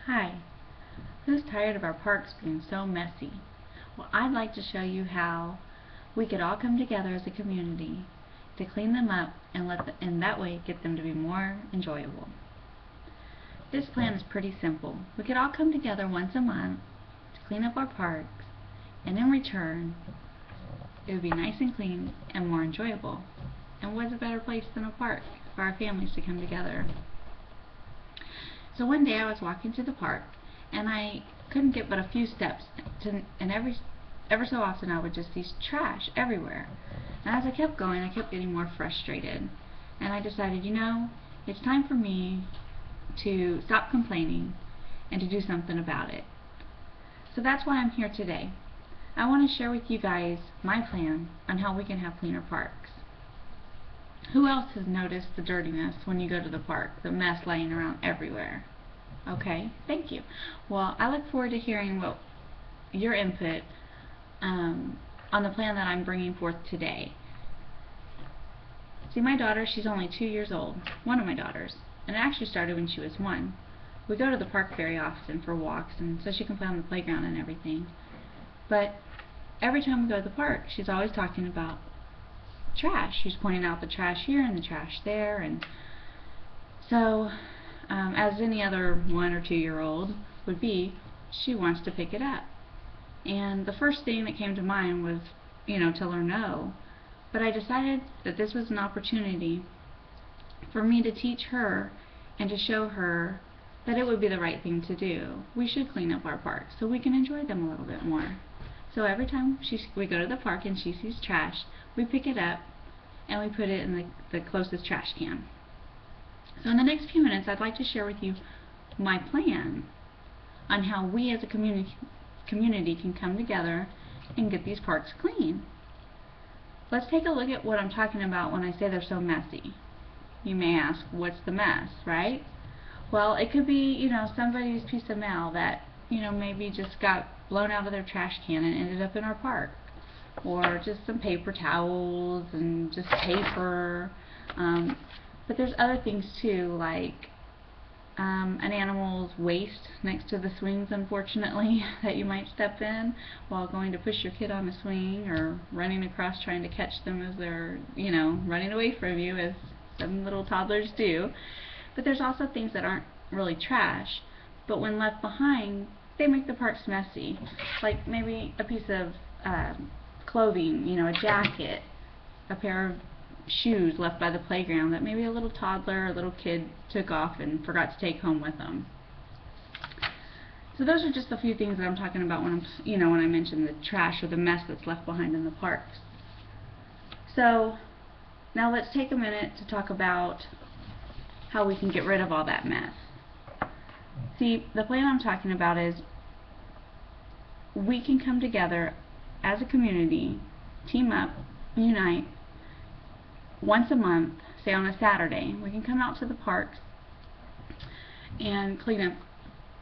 Hi, who's tired of our parks being so messy? Well, I'd like to show you how we could all come together as a community to clean them up and that way get them to be more enjoyable. This plan is pretty simple. We could all come together once a month to clean up our parks, and in return, it would be nice and clean and more enjoyable. And what's a better place than a park for our families to come together? So one day I was walking to the park, and I couldn't get but a few steps, and ever so often I would just see trash everywhere. And as I kept going, I kept getting more frustrated. And I decided, it's time for me to stop complaining and to do something about it. So that's why I'm here today. I want to share with you guys my plan on how we can have cleaner parks. Who else has noticed the dirtiness when you go to the park, the mess laying around everywhere? Okay, thank you. Well, I look forward to hearing your input on the plan that I'm bringing forth today. See, my daughter, she's only 2 years old, one of my daughters, and it actually started when she was 1. We go to the park very often for walks, and so she can play on the playground and everything. But every time we go to the park, she's always talking about trash. She's pointing out the trash here and the trash there, and so as any other 1 or 2 year old would be, she wants to pick it up. And the first thing that came to mind was, tell her no. But I decided that this was an opportunity for me to teach her and to show her that it would be the right thing to do. We should clean up our parks so we can enjoy them a little bit more. So every time we go to the park and she sees trash, we pick it up and we put it in the closest trash can. So in the next few minutes, I'd like to share with you my plan on how we as a community can come together and get these parks clean. Let's take a look at what I'm talking about when I say they're so messy. You may ask, what's the mess, right? Well, it could be, somebody's piece of mail that, maybe just got blown out of their trash can and ended up in our park. Or just some paper towels and just paper. But there's other things too, like an animal's waste next to the swings, unfortunately, that you might step in while going to push your kid on a swing, or running across trying to catch them as they're, running away from you, as some little toddlers do. But there's also things that aren't really trash, but when left behind, they make the parks messy. Like maybe a piece of clothing, a jacket, a pair of shoes left by the playground that maybe a little toddler or a little kid took off and forgot to take home with them. So those are just a few things that I'm talking about when when I mention the trash or the mess that's left behind in the parks. So now let's take a minute to talk about how we can get rid of all that mess. See, the plan I'm talking about is we can come together as a community, team up, unite, once a month, say on a Saturday. We can come out to the parks and clean up.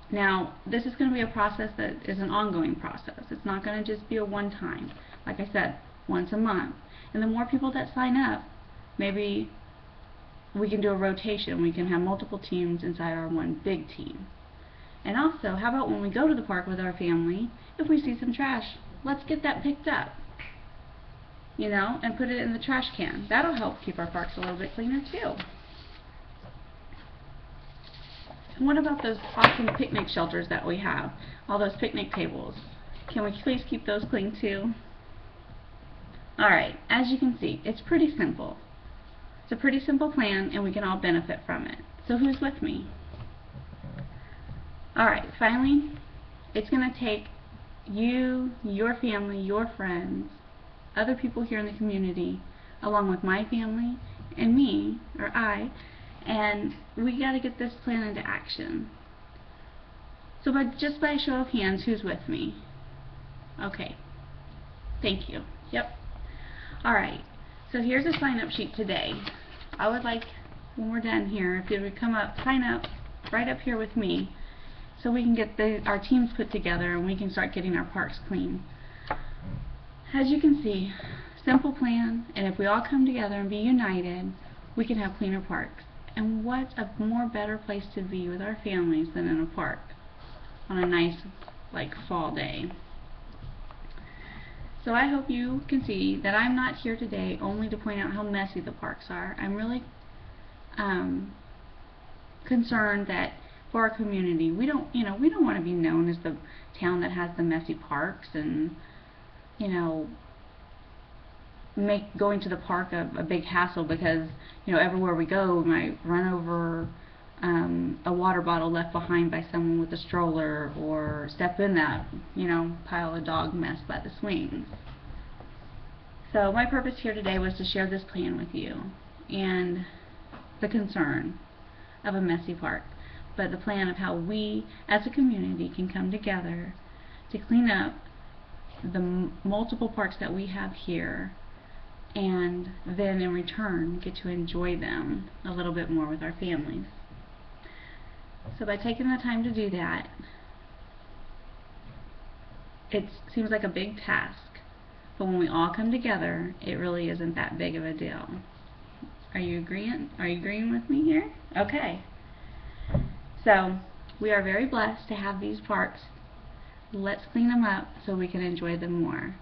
Now, this is going to be a process that is an ongoing process. It's not going to just be a one-time. Like I said, once a month. And the more people that sign up, maybe we can do a rotation. We can have multiple teams inside our one big team. And also, how about when we go to the park with our family, if we see some trash, let's get that picked up, and put it in the trash can. That'll help keep our parks a little bit cleaner too. And what about those awesome picnic shelters that we have? All those picnic tables. Can we please keep those clean too? Alright, as you can see, it's pretty simple. It's a pretty simple plan, and we can all benefit from it. So who's with me? Alright, finally, it's going to take you, your family, your friends, other people here in the community, along with my family and me, or I, and we got to get this plan into action. So just by a show of hands, who's with me? Okay, thank you. Yep. Alright, so here's a sign-up sheet today. I would like, when we're done here, if you would come up, sign up right up here with me, so we can get our teams put together and we can start getting our parks clean. As you can see, simple plan, and if we all come together and be united, we can have cleaner parks. And what a more better place to be with our families than in a park. on a nice like fall day. So I hope you can see that I'm not here today only to point out how messy the parks are. I'm really concerned that for our community, we don't want to be known as the town that has the messy parks and, make going to the park a big hassle because, everywhere we go we might run over a water bottle left behind by someone with a stroller, or step in that, pile of dog mess by the swings. So my purpose here today was to share this plan with you and the concern of a messy park, but the plan of how we as a community can come together to clean up the multiple parks that we have here, and then in return get to enjoy them a little bit more with our families. So by taking the time to do that, it seems like a big task, but when we all come together, it really isn't that big of a deal. Are you agreeing with me here? Okay. So we are very blessed to have these parks. Let's clean them up so we can enjoy them more.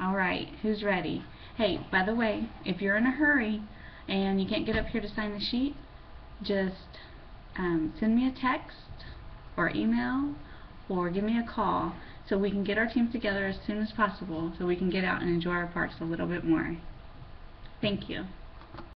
Alright, who's ready? Hey, by the way, if you're in a hurry and you can't get up here to sign the sheet, just send me a text or email or give me a call so we can get our teams together as soon as possible so we can get out and enjoy our parks a little bit more. Thank you.